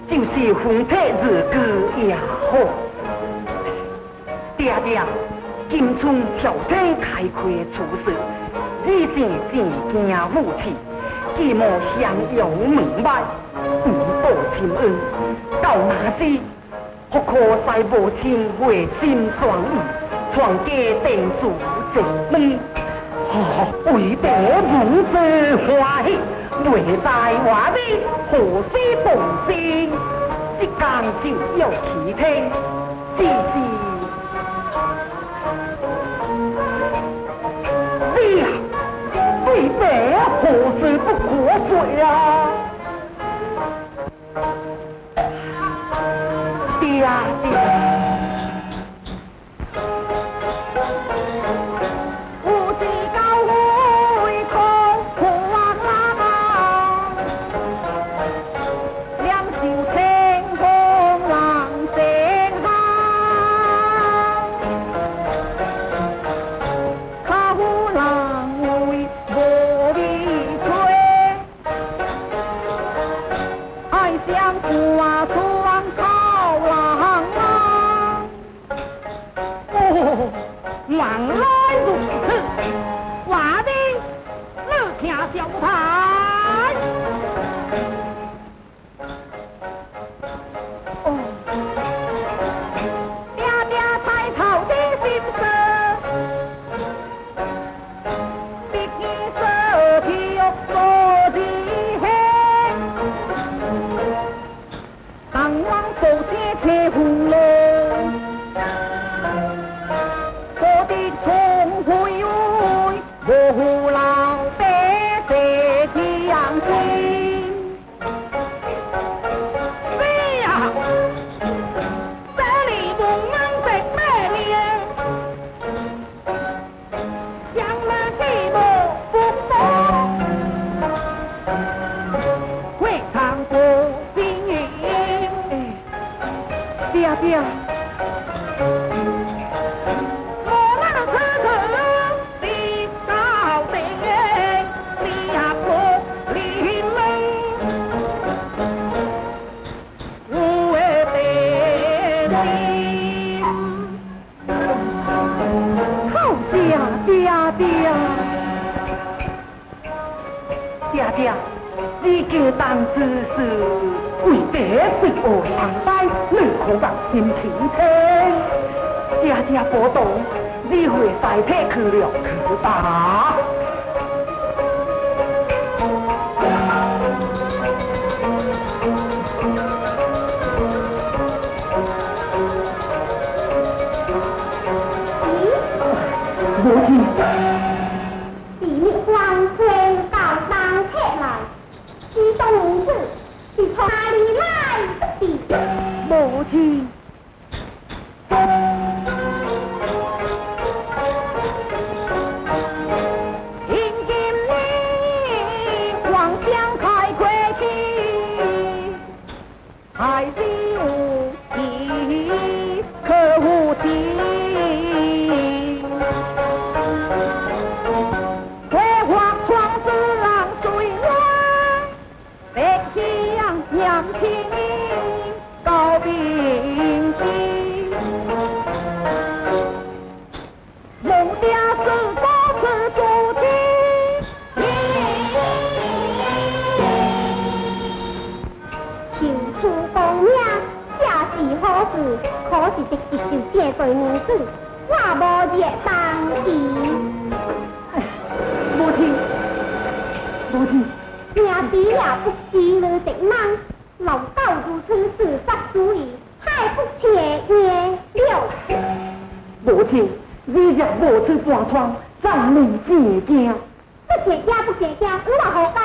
就是风体日高也好，爹爹，今春朝廷开开处事，以前正惊武器，既莫相拥门外，不报亲恩，到那时，何可使母亲会心双意，传家定数正门，为得母子欢喜。未在话里，何须动心？一间就要齐听，只是哎呀，为得何时不可睡啊？爹爹。心。好爹爹爹，爹爹，你家当知是为爹为我上班，你可把心情听。爹爹波动，你会晒退去了去吧。母亲，是灭光全高山撤来，西东女子是从哪里来的？母亲。可是直直就借对女子，我无热当时。母亲，母亲，兄弟也不知你的忙，老道如此自杀主意，太不切业了。母亲，你若无出半窗，怎能见家？不见家不见家，我何讲？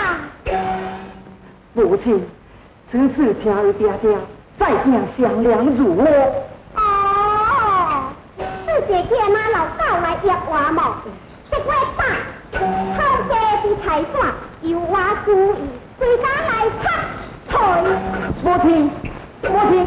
母亲，此事请与爹爹再行商量如何？哦，是姐姐拿老道来约我么？这位大，好些是财产，由我主意，随他来拆除。母亲，母亲。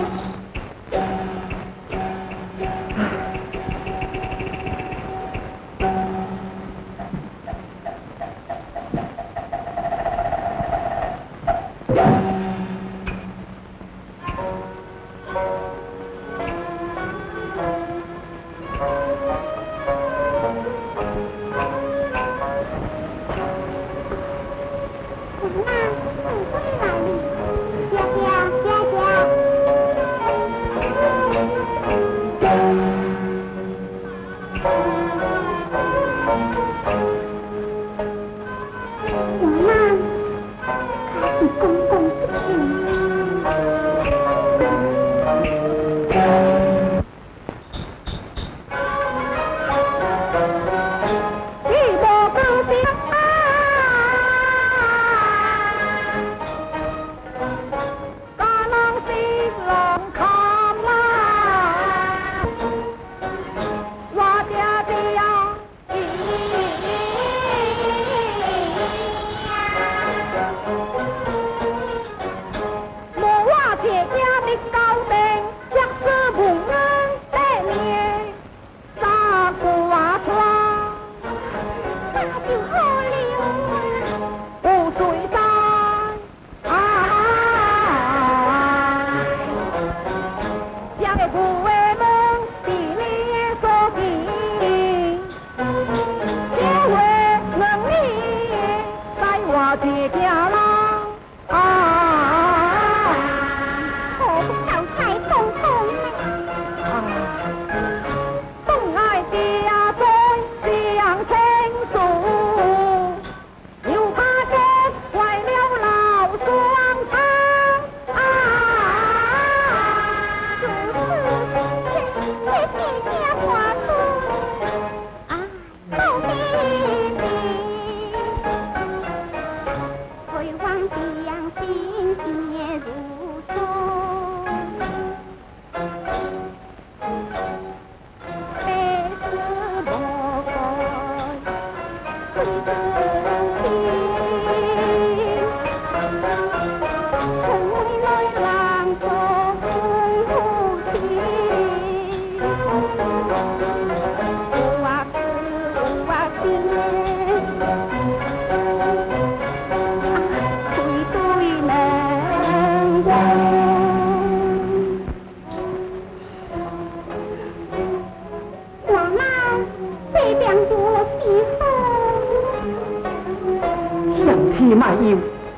你莫忧，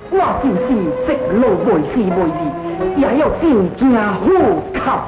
我就是直路未死未离，也要真正好靠。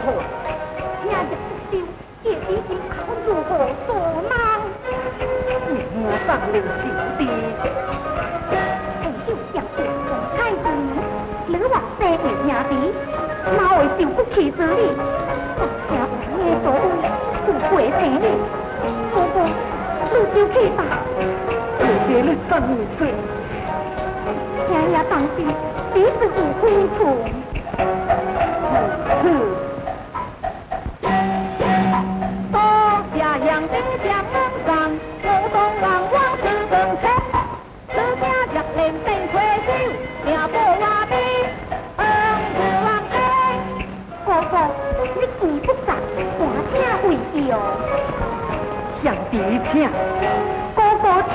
好，听日不休，夜已经考如何做梦？我上了小弟，很少想过从太子，你话这位兄弟，哪会受不起之理？我听你所谓有过情理，哥哥，你就去吧。谢谢你三年岁，听也当心，彼此有亏处。多下杨丁将门上，我东王王是更深。自家若连定退休，也不话的是王天。哥哥，你记不着，我请为要。兄弟请，哥哥请。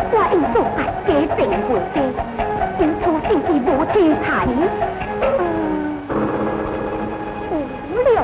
我应做爱家政回家，因此定义无钱财。无聊。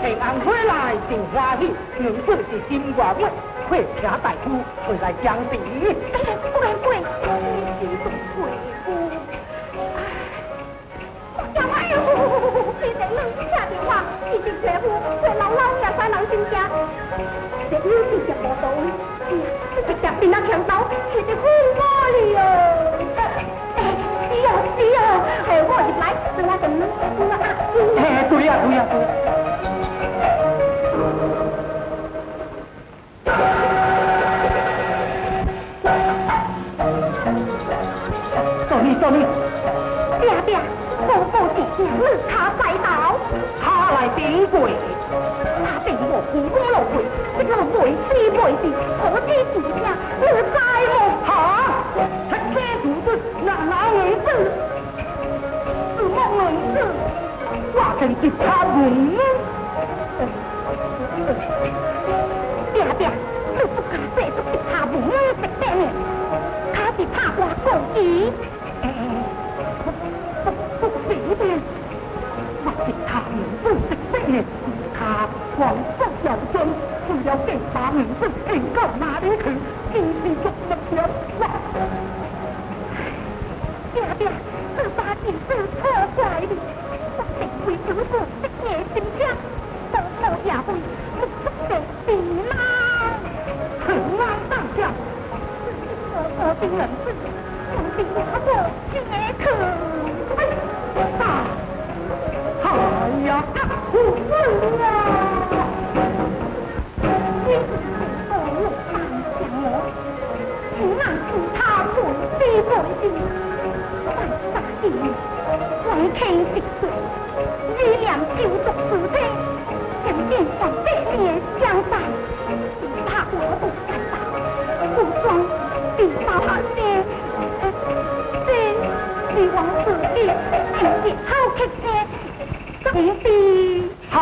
平安回来真欢喜，女子是心外美，快请大夫回来讲理。贵贵，你是贵妇。哎呦，你在冷下电话，一直媳妇，快老老也快人心家。这女是食无道理，你直接变到强盗，是只苦我哩哦。是哦，我入来，我就对呀。做你，爹，我是听你他快倒，他来顶鬼，他顶我苦功落去，这个没事，可知是啥？你知无？哈，出家徒子哪儿子？是么儿子？我真是他门。爹，你不敢说出是他门的的呢？他是怕我攻击。不是的，我是他名字的的，他光复有尊，只要给他名字，能到哪里去？一是做不了。爹，这把件事错怪了，我定会有个的野心家，多么也会不出的地啦。平安当家，我的人生，我的我解渴。哎呀，苦啊！你是我当家我，请难出他本地本地，但杀地为天食水，力量救赎世界，人间上百年相待，只怕我不敢当，不装地道下些，这是王子的情节好客些，兄弟哈。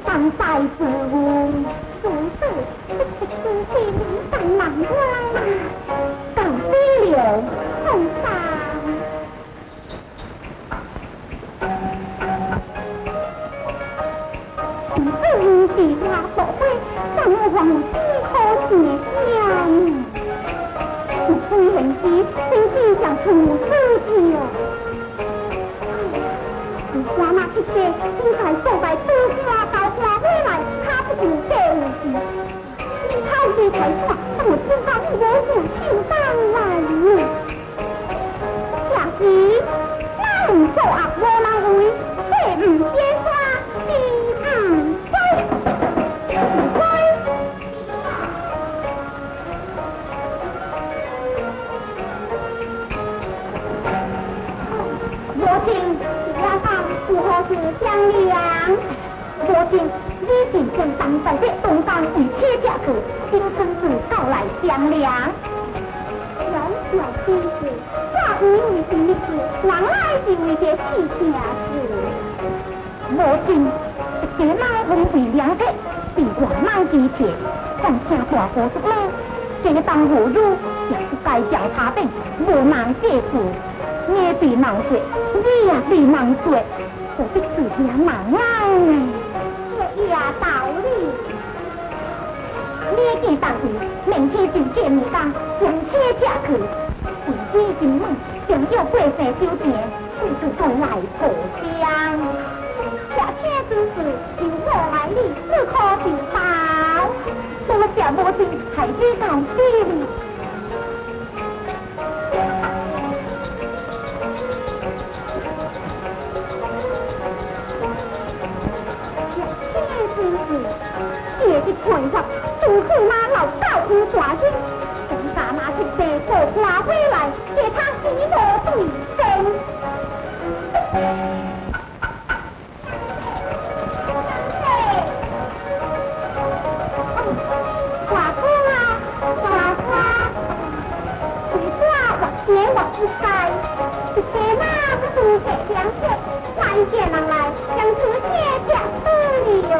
当代之物，如此之心当难忘啊！告别了，红裳。这一地那宝贝，让我往今后写下。虽然是真是想出事情哦。我那一些应该坐在多花高花回来，他不就这样子？他的才算，我知道你我父亲当来。假使那唔做阿婆那位，却唔接花，你乖。我听家上如何是江凉？我听你是正当在这东方为切家子，今生子到来江凉。小弟子，我以为是你是，人来是为这事情事。我听这个人红为良的，比我忙几切，但听大哥说呢，这个当何如也是该将他等，无难解决。你比忙做，你也比忙做，我的事情忙啊！这也道理。你见当时明天就见面讲，将车车去，为你进门，想要过生酒店，就是从来破江。这车真是由我来理，只可就包。我这无情还知道这里。这的看法，总是那老高不抓紧，从大马去带个花回来，给他洗罗对身。花哥啊，花哥，你花或姐或不该，这些那不是给两色，那一件人来将这些家xử理哟。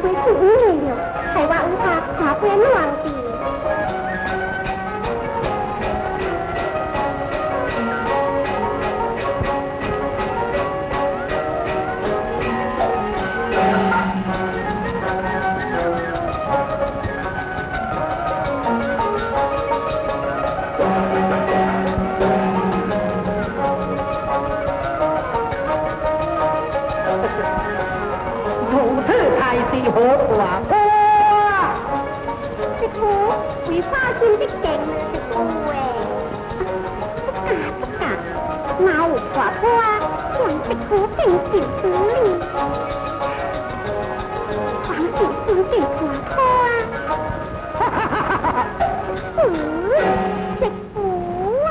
会是你了，系我有他ขาเพื่อนวางดี好大哥啊！食苦會花尖的勁食苦誒，不假，鬧華哥啊，讓食苦勁少少呢，反而少少華哥啊，食苦啊！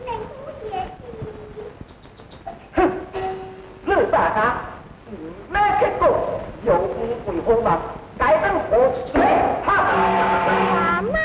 能不也是？哼，你大家咩结果有误会好嘛？改正我哈。阿妈。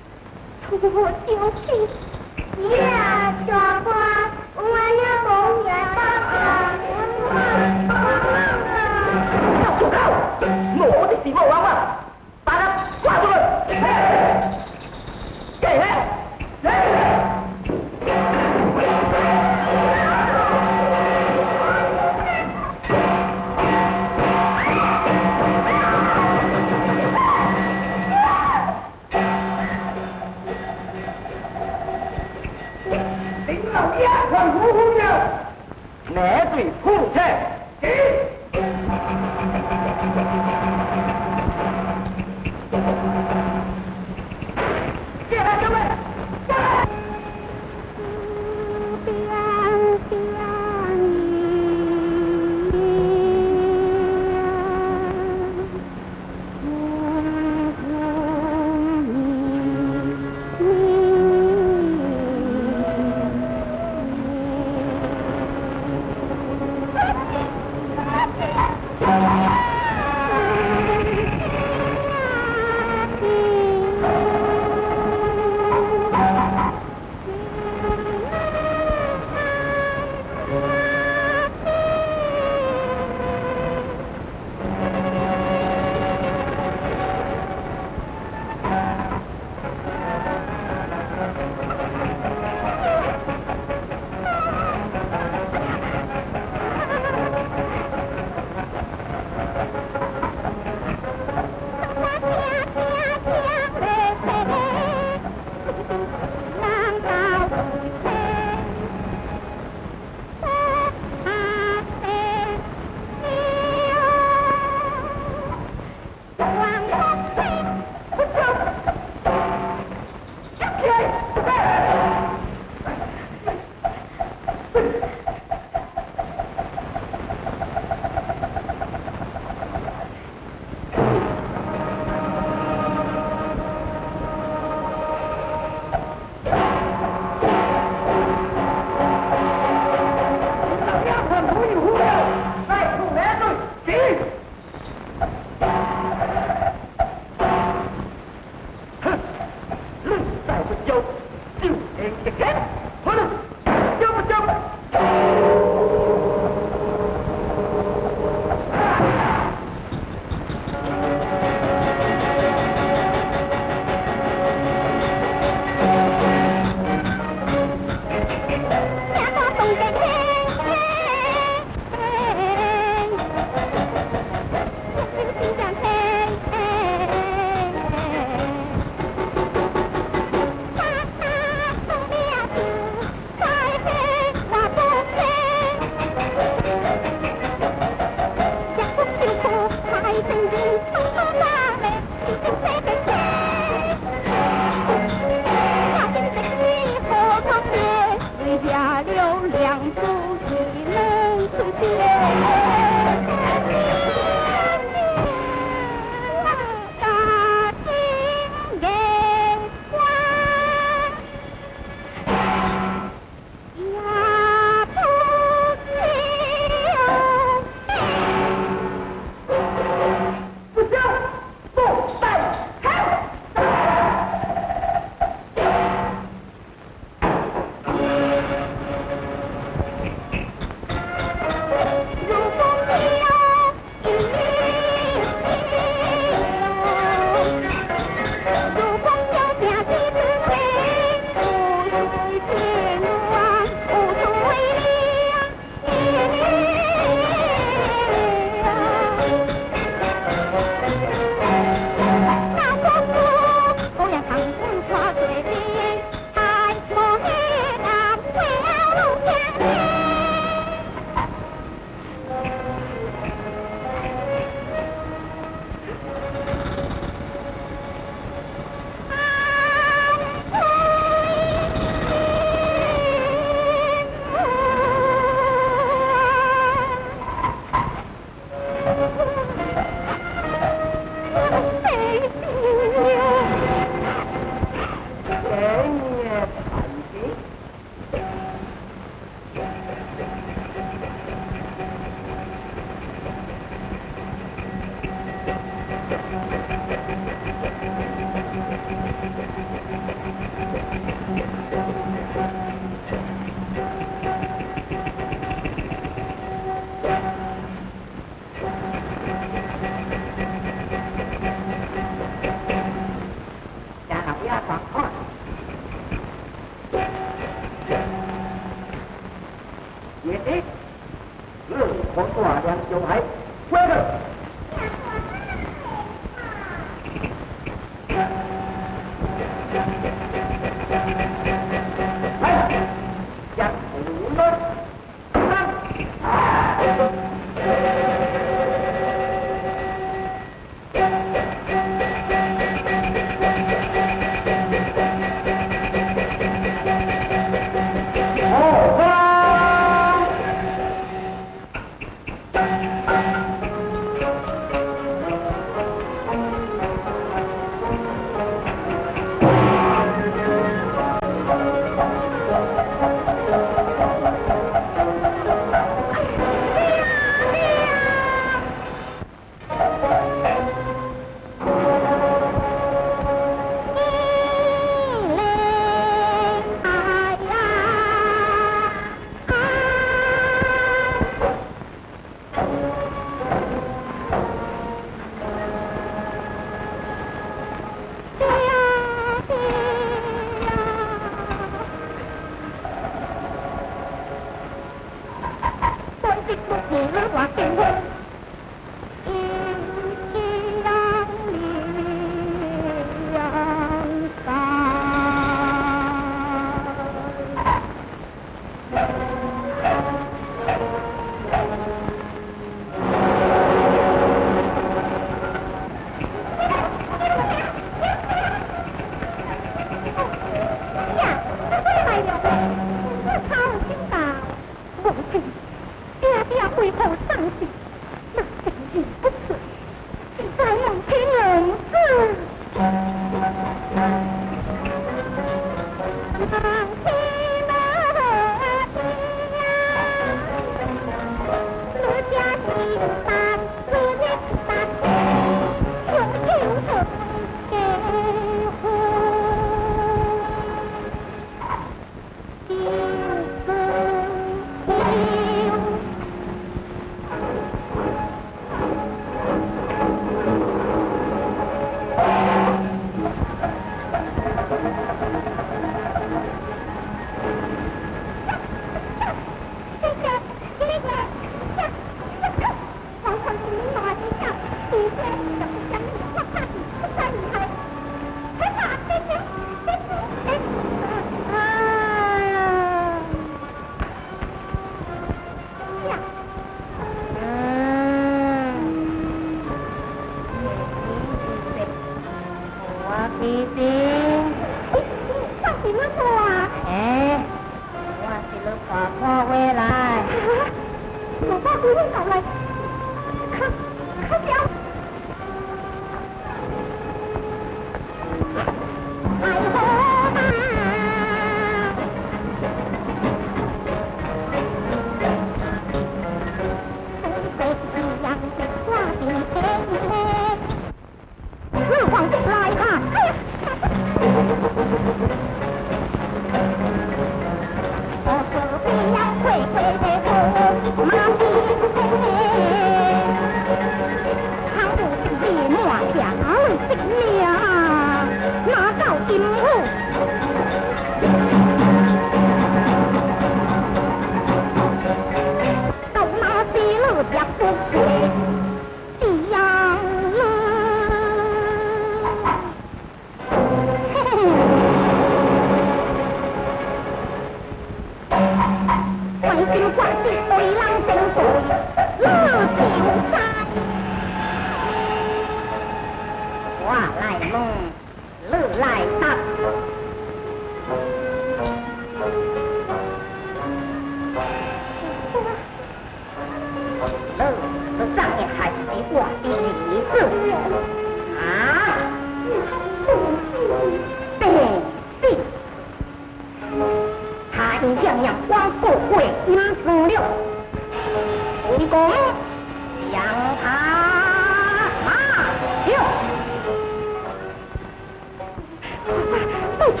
过去，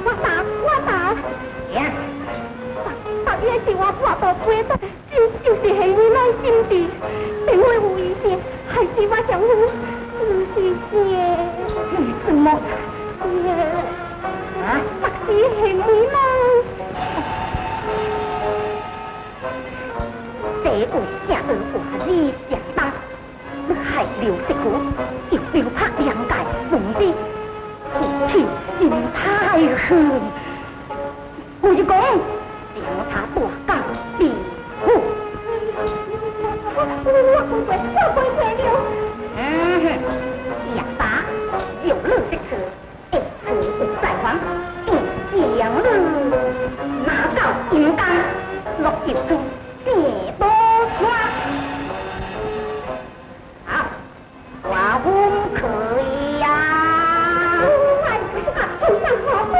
我打。呀！大约是我破到亏的，就是黑妹妹心地，并会有意见，还是我想夫，是你怎么？啊？不是黑妹妹。这位正儿话你上当，害刘师傅又刘拍两界送的，脾气心太狠。我就讲，调查大纲庇护。我不会了。哑巴有乐的车，一车不在黄，便将了拿到阴间，落地中别多花。好，我们可以呀。还不是个头上好花。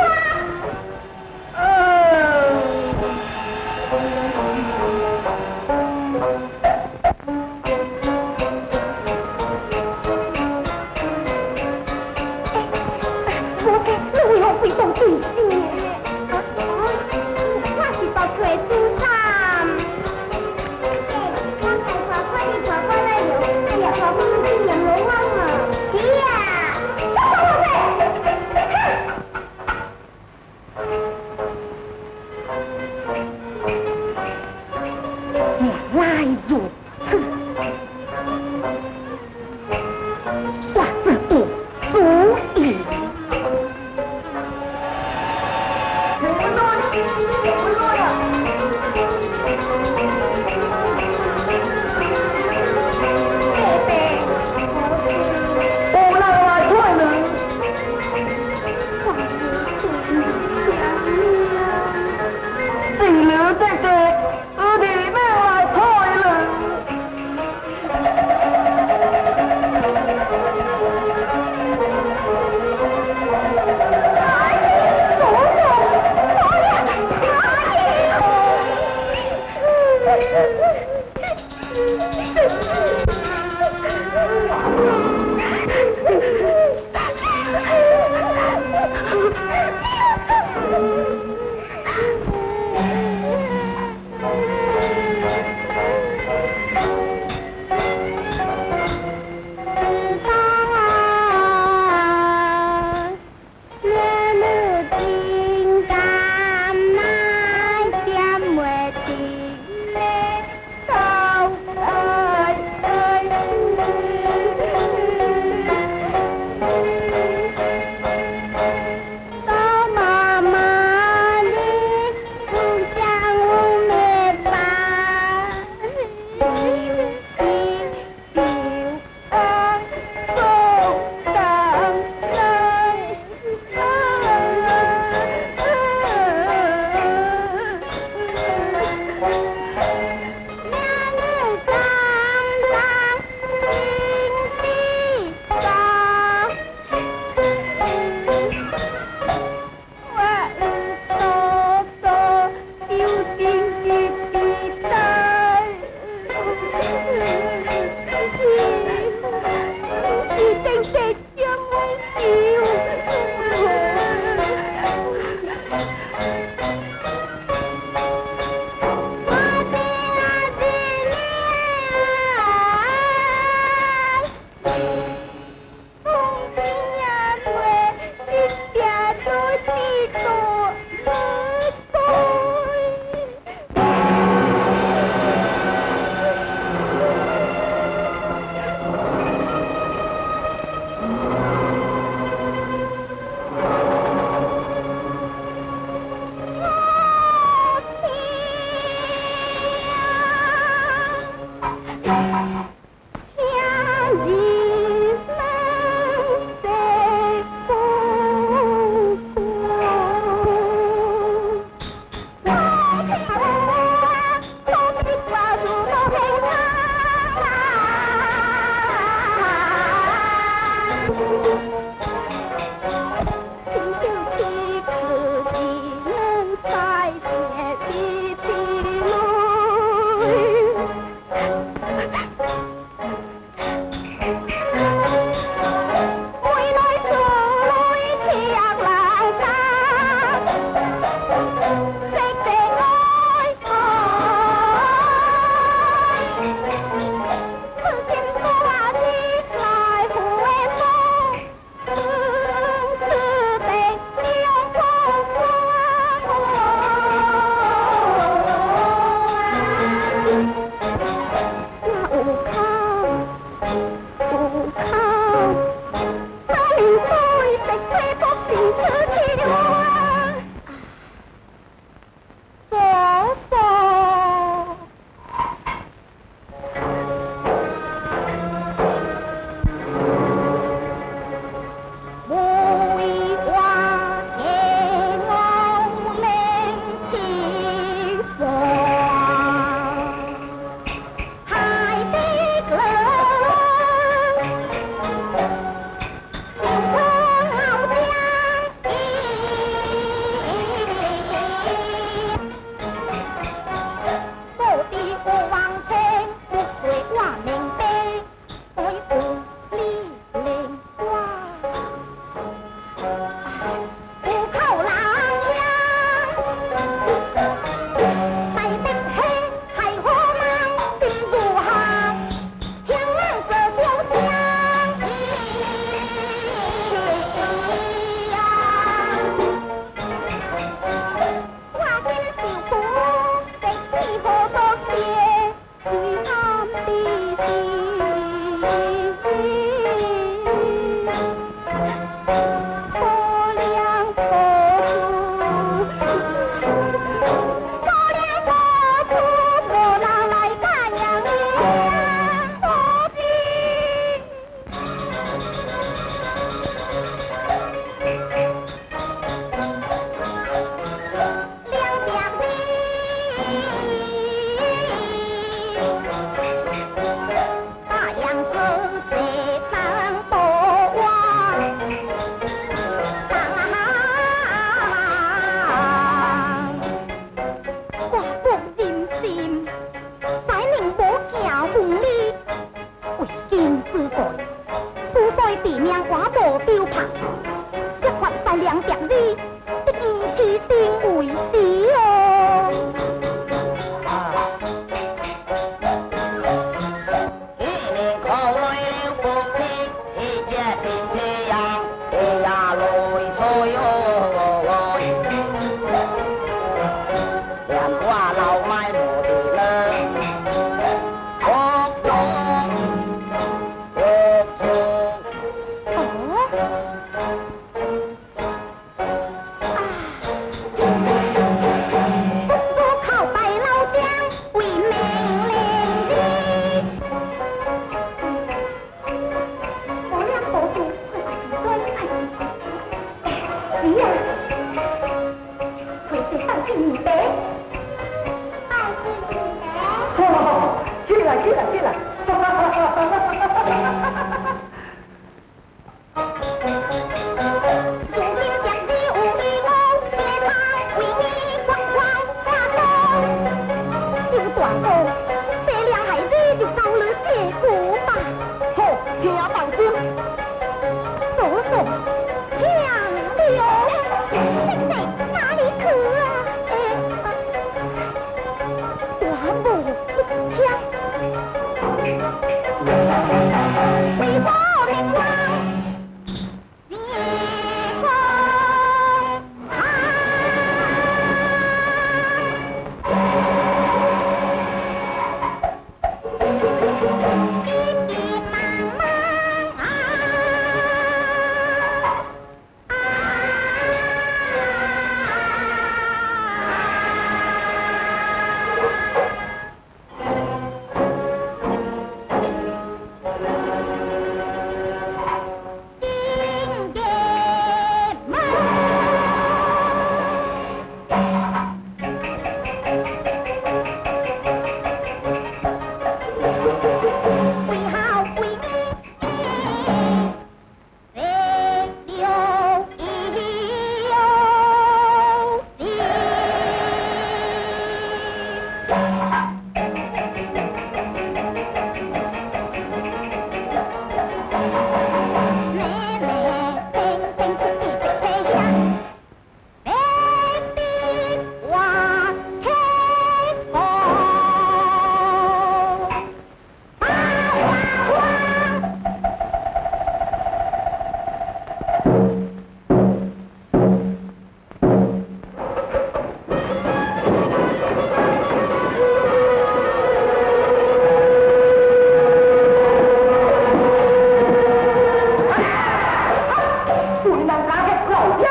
老家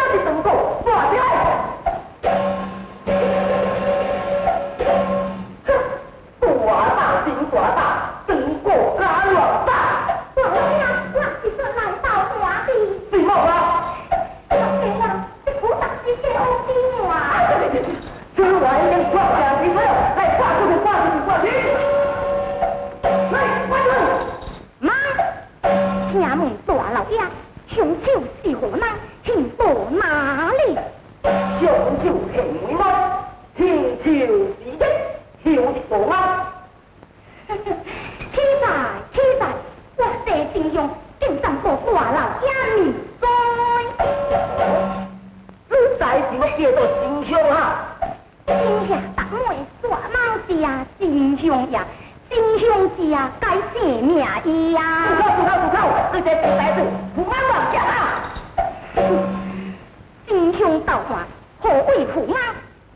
老汉，何为父啊？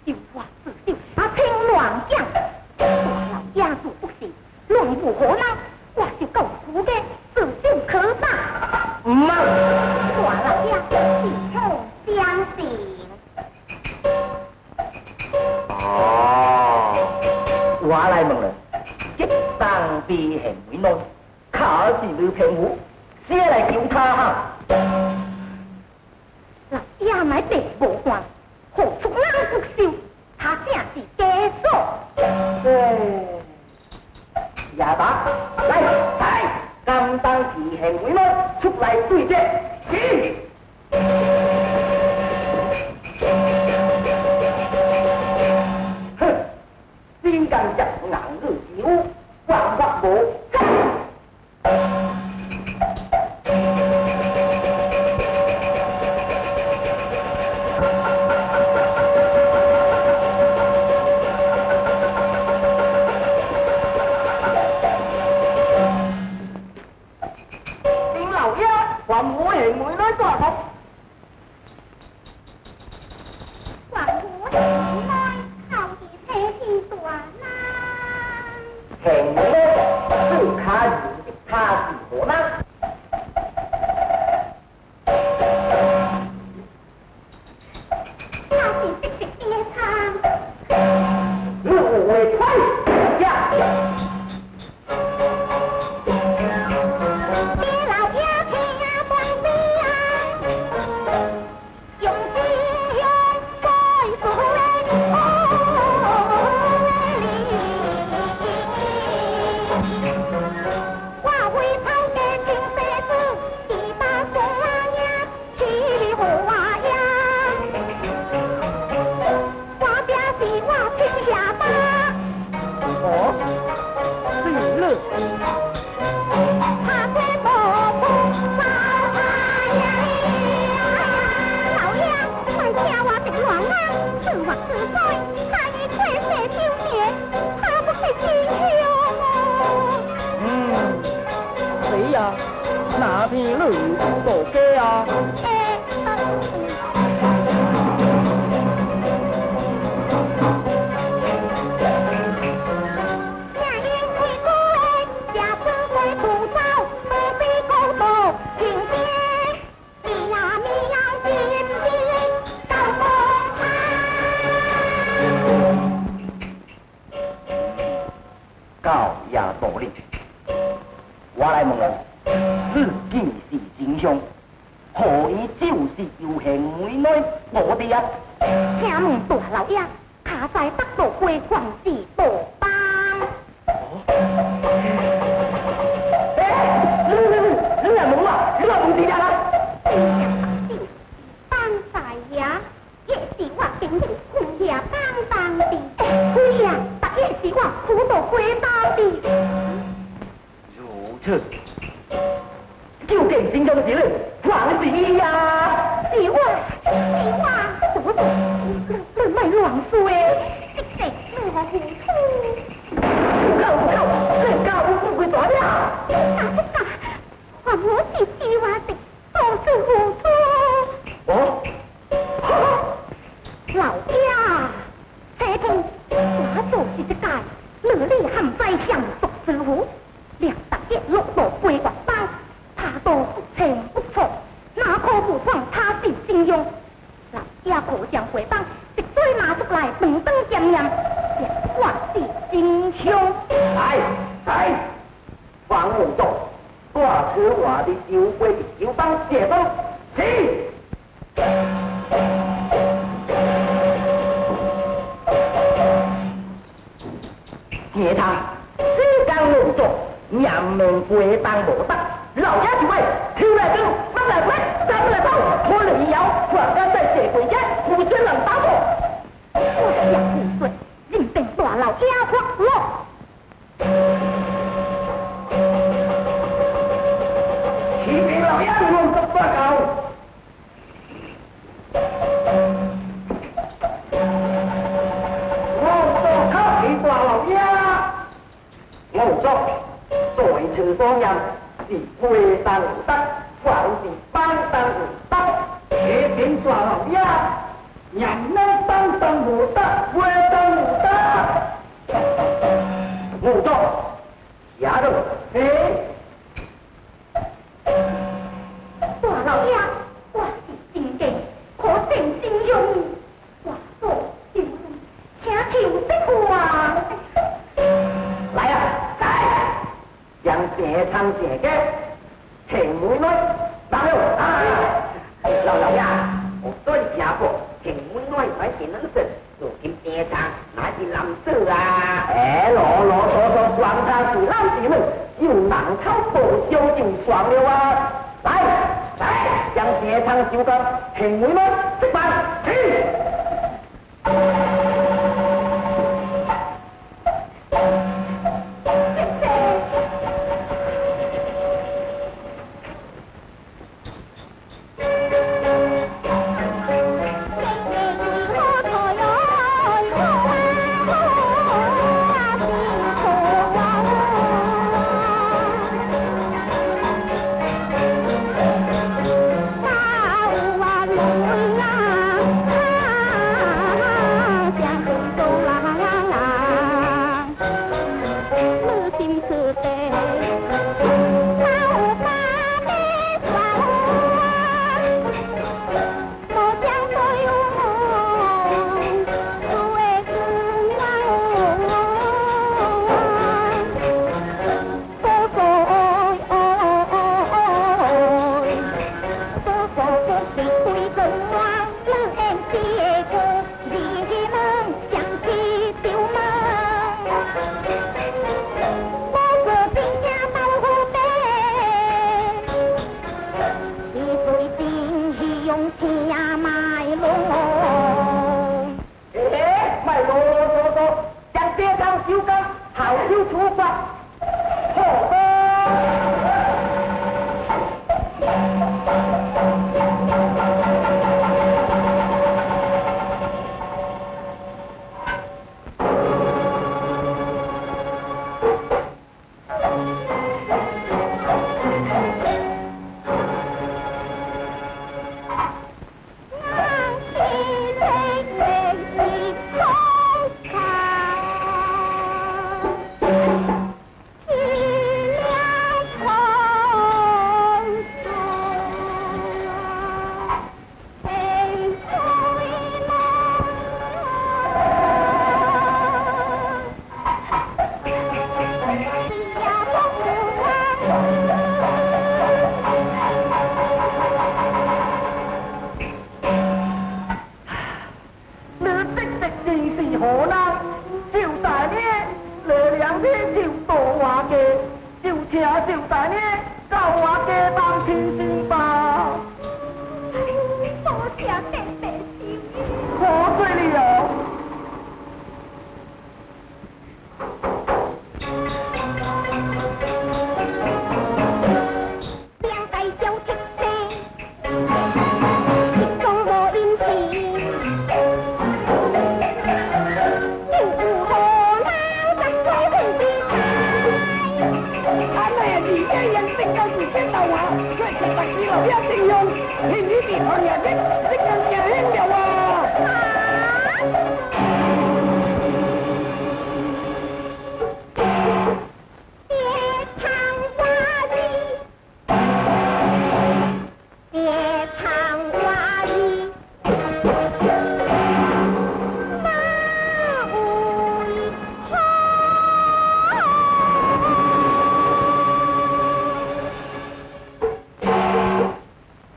有话自首，听乱讲。大老爷做不是，论不可能，我就够苦的，自首可打。唔啊！大老爷，是痛相信。哦，我来问了，一当被行为内，卡是女平户，谁来救他哈？老爷买地无还，何出人不收？他正是假手。亚达，来，才甘当其行为内出来对质，是。哼，先干着硬日之屋，万法无差。还我行为内大福，还我行为内靠地车天大啦。行为内是卡人的他是何人？他是直直爹他。路为快呀！哪片路大街啊？高也道理，我来问了。自己是真凶，何以就是有行为内无的啊？请问大老爷，卡在北道会馆是何帮？你来问我，你来问谁啦？帮在呀，也是我今日困下当的，对呀，但也是我苦到回报的。如此。就见真凶的责任，还是你呀？是我，怎么你咪乱说？即使你我糊涂，你教我不会做的啊！打，还我是计划的，都是糊涂。哦，老爷，这天我做是一届，乐里含在相熟之户，两大一落到归国班。他都不清不楚，哪可不放他是信用？老爷可将回帮，直追拿出来，等等检验，我是真凶。来，黄武忠，挂出我的酒杯的酒帮解封，是。夜他时间无足，人命归当无得。老爷就位，跳来跳，奔来飞，站来跑，拖了一摇，我刚在社会间，互相能打破。我想不顺，认定大老爷发落。欺骗老爷我十八九。我做靠欺大老爷，我做在此所人。是归当无得，还是班当无得？这边大老爷，人能当当无得，会当无得。武装，下路，嘿。大老爷，我是真正可真心用意，我所有请求的话。来啊，来，将这场这个平妹妹拿了啊！老爷，我昨日听过平妹妹还是能生，如今这场那是男子啊！哎，啰啰嗦嗦，双他是男子们，有难讨报销就算了啊！来，将这场就跟平妹妹这办去。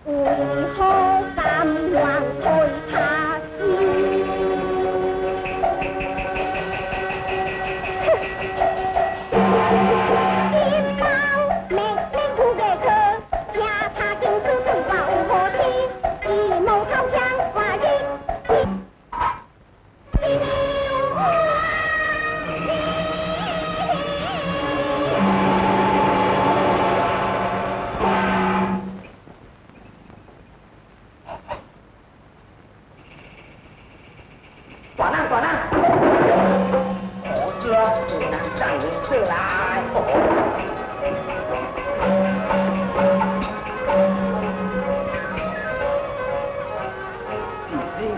为何甘愿推他？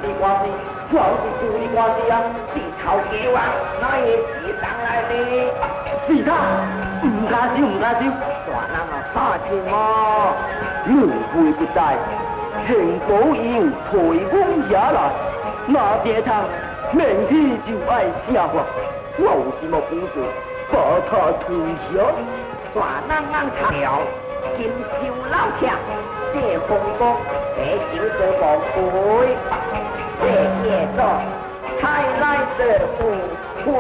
的关系，光是旧的关系啊，是朝给我，那也是上来的。是他，唔敢收，唔敢收，大人啊，杀钱嘛，轮回不在，幸保佑退翁下来，那这场明天就爱下话，我有什么本事把他推下？大人俺长了，金秋老强，这风光，这就是宝贵，这也做才来的不欢。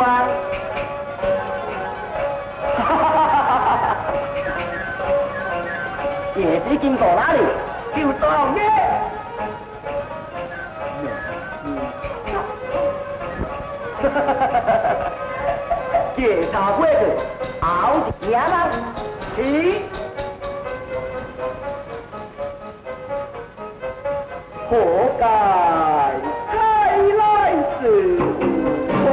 也是经过哪里就到耶。检查会的熬夜了，起。活该才来是我。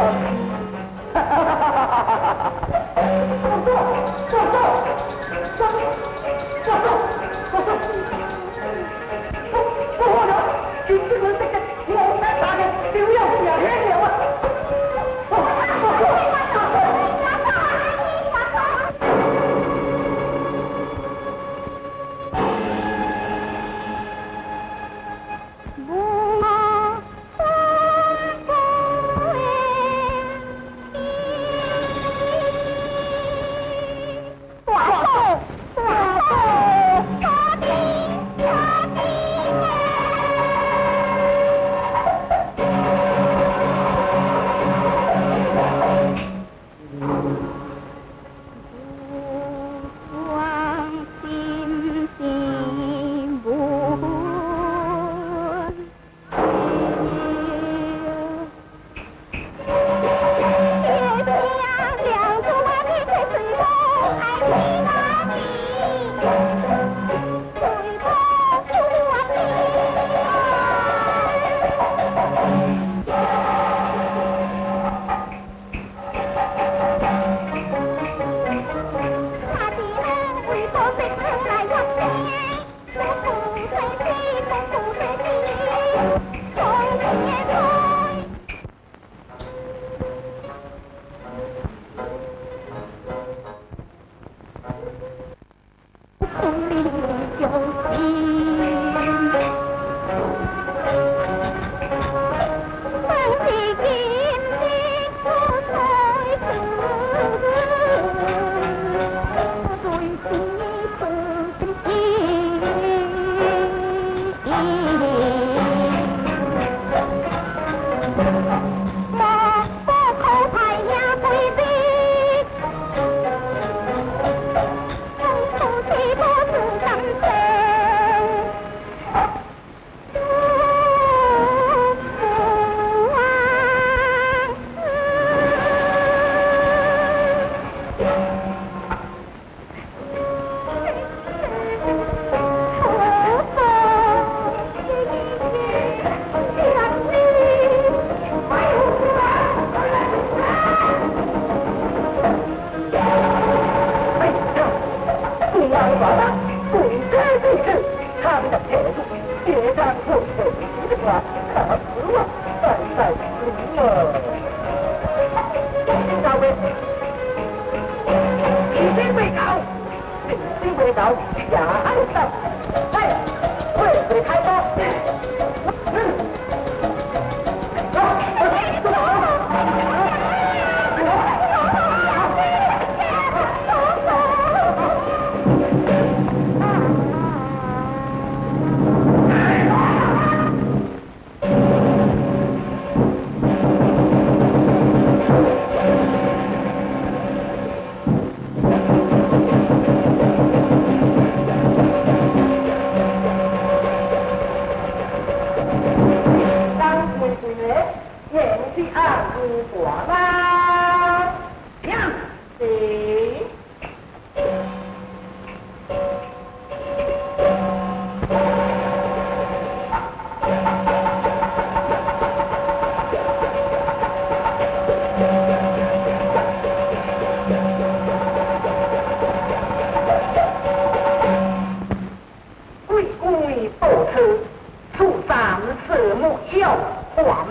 有ความ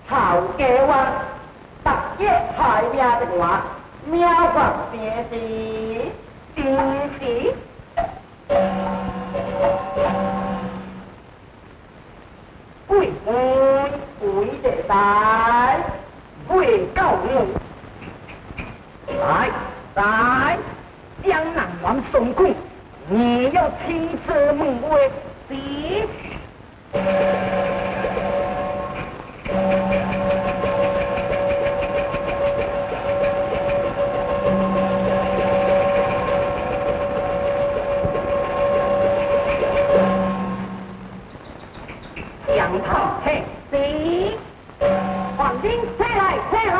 草嘅話，特一海邊的話，喵或別是正是。會的大，會夠我。來，江南王宋公，你要親自門為是。杨桃车是，黄金车来车来。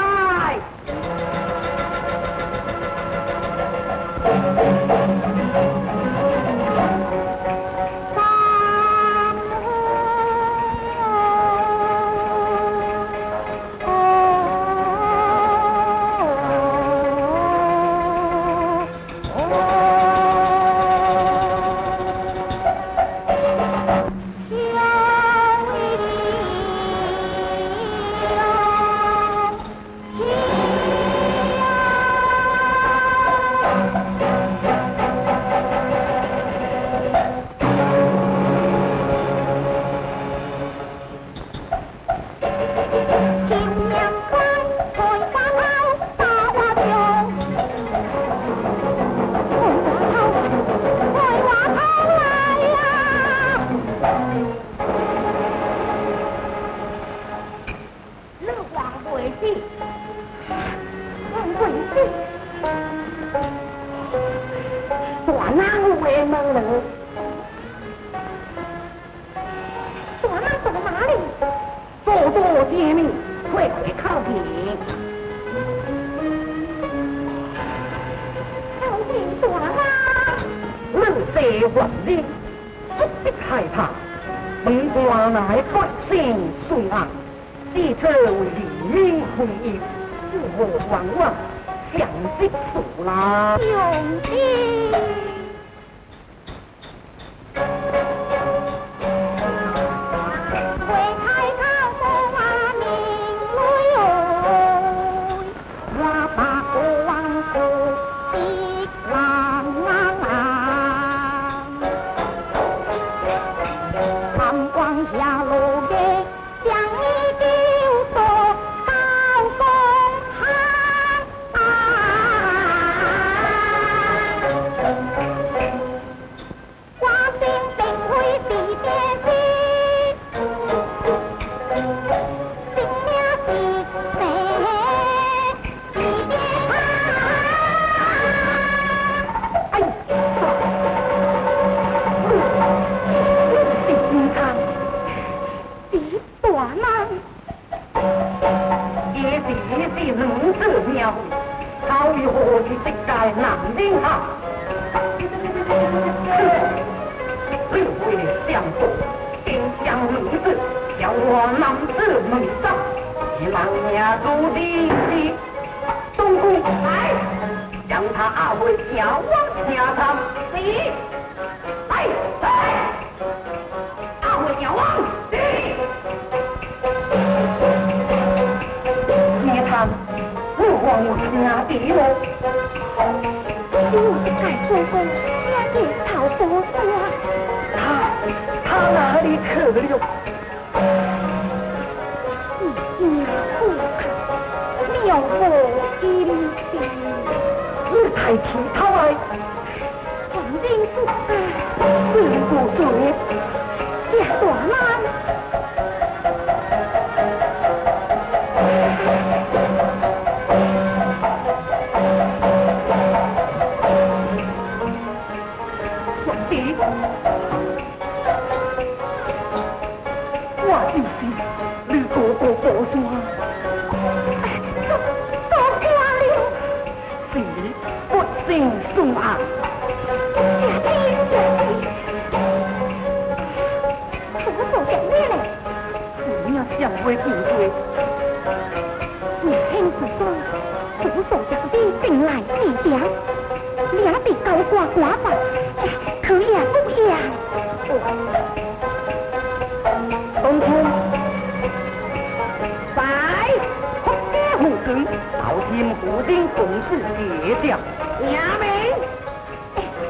朝廷固定公事结奖，娘们，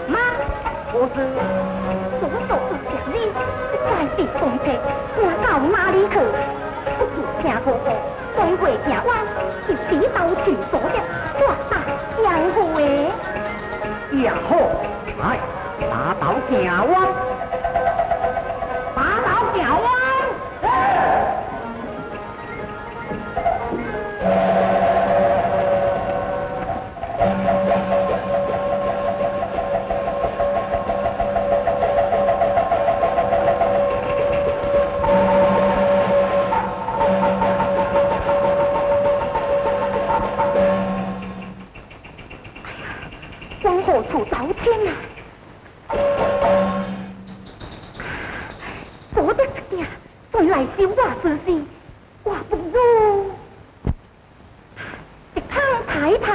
妈，我是所做之奖励，在地公平，我到哪里去？不住听哥哥，光会行弯，是指导前所的，我打江湖的。也好，来，打倒行王，打倒行王。往何处找亲啊？我的个呀，再来小我之事，我不如一趟抬他。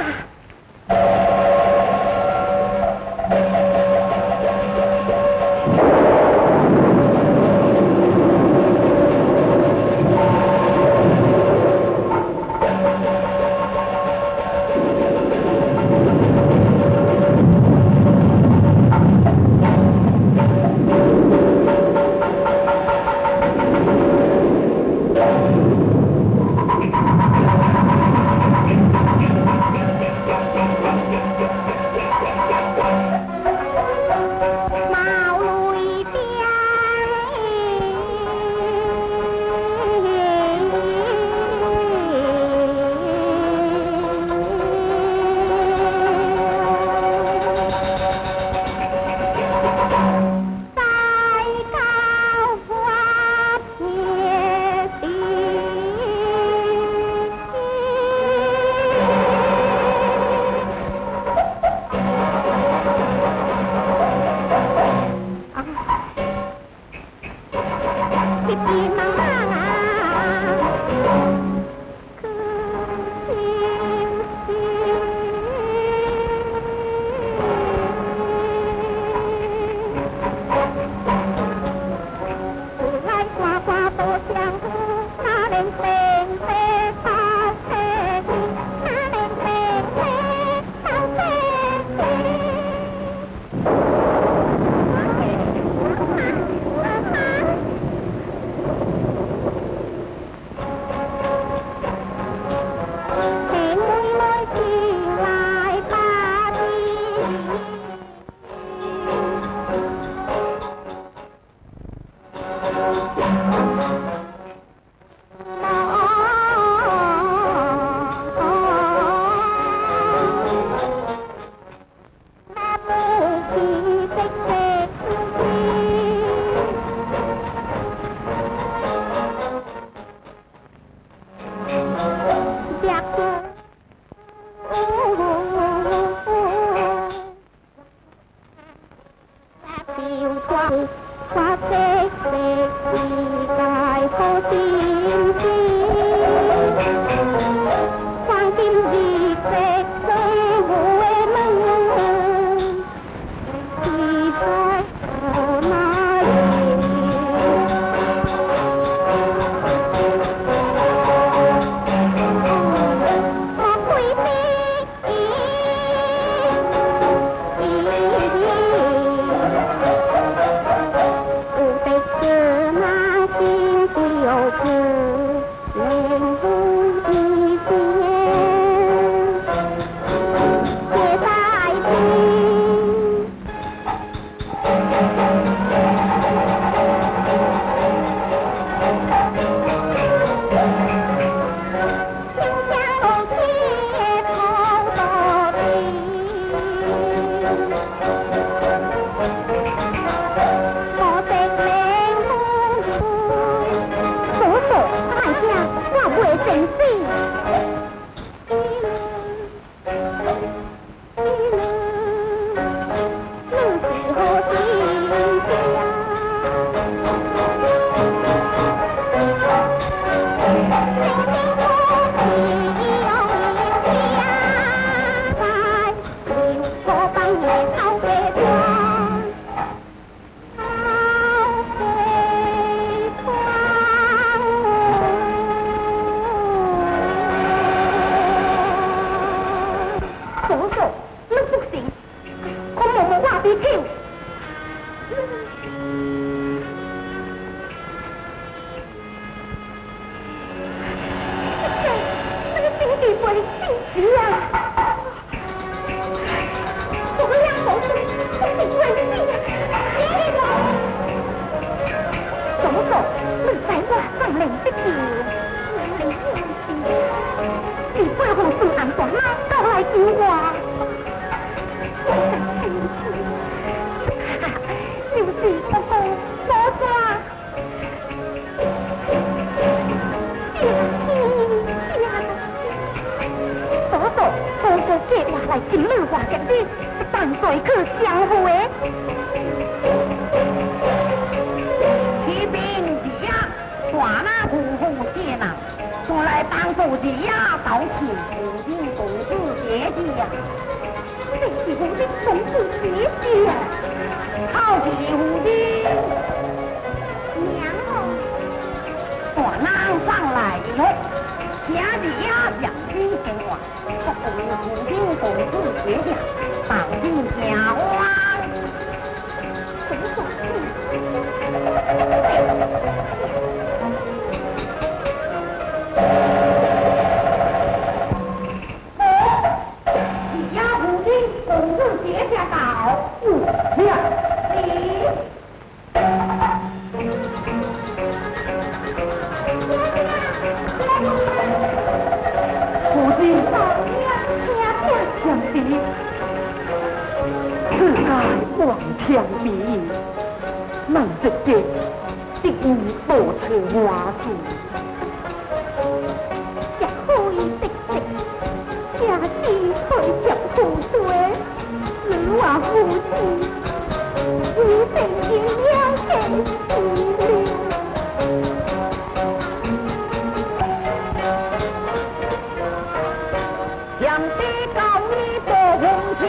心急啊！我们两口子都是关系呀，别了。走走，你在我上来的酒，你把我送安toàn妈到来救我。就是哥哥，哥哥。哥哥借我来请你话嘅啲，但在去相会。骑兵子呀，耍那呼呼借呐，出来帮助子呀，搞起虎兵公主姐姐呀。这是虎兵公主姐姐呀，好奇虎兵。娘哦，我拿上来以后，家里呀养兵生活。不为虎兵公主学下，保定家王。怎么回事？你呀，虎兵公主学下到，你。虎兵。世界望天比翼，能直接敌意多次话术，一开直直，家事推着苦水，你话夫妻，你定要养起事了。想得到你的红墙。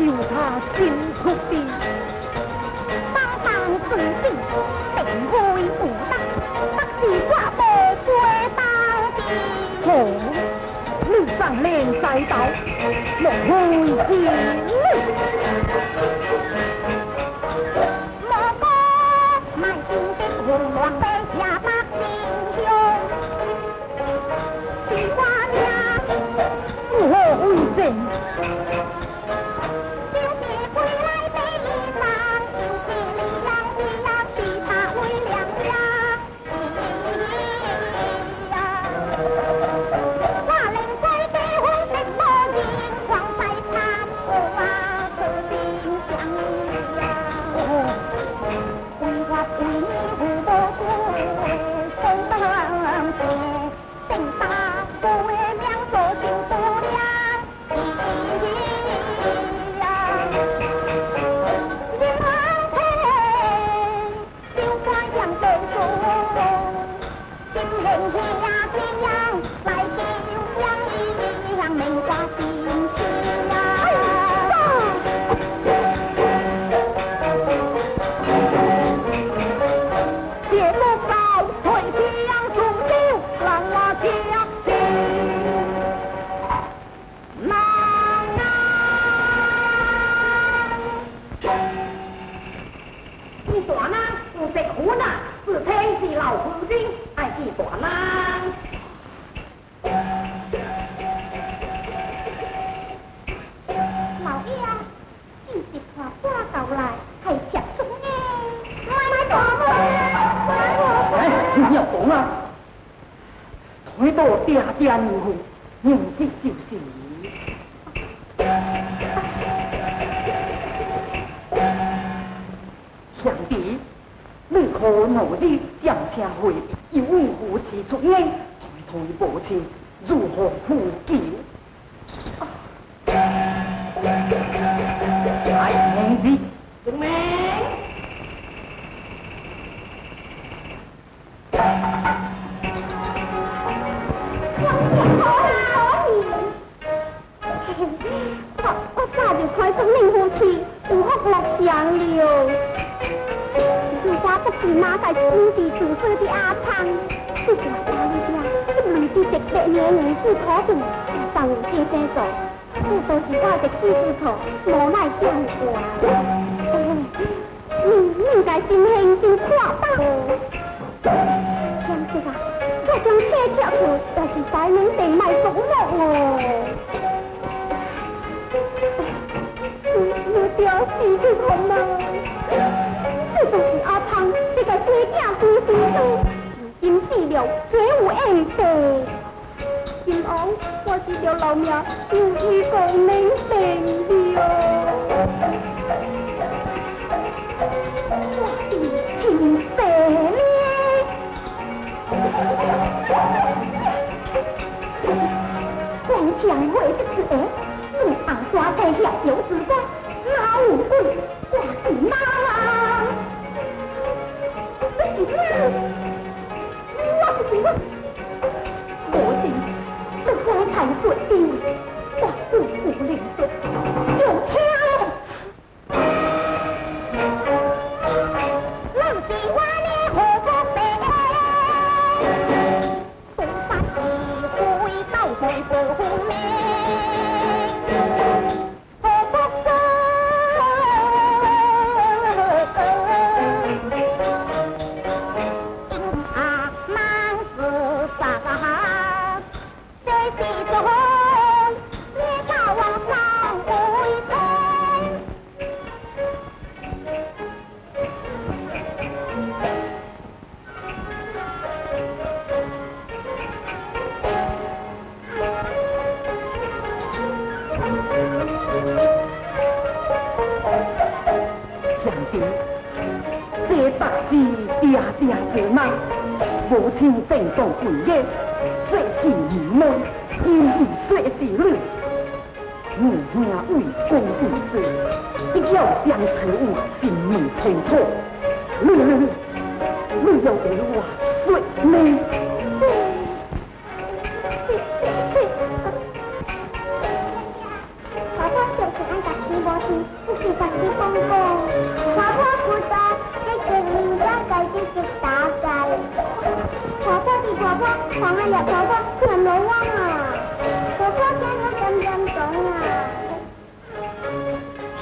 有他心出的，当当自信，定会不得，不是挂无归到底。好，你上连带到，莫会见莫哥，满心的红鸾背下百英雄，是花娘。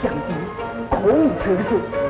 想必口无遮拦，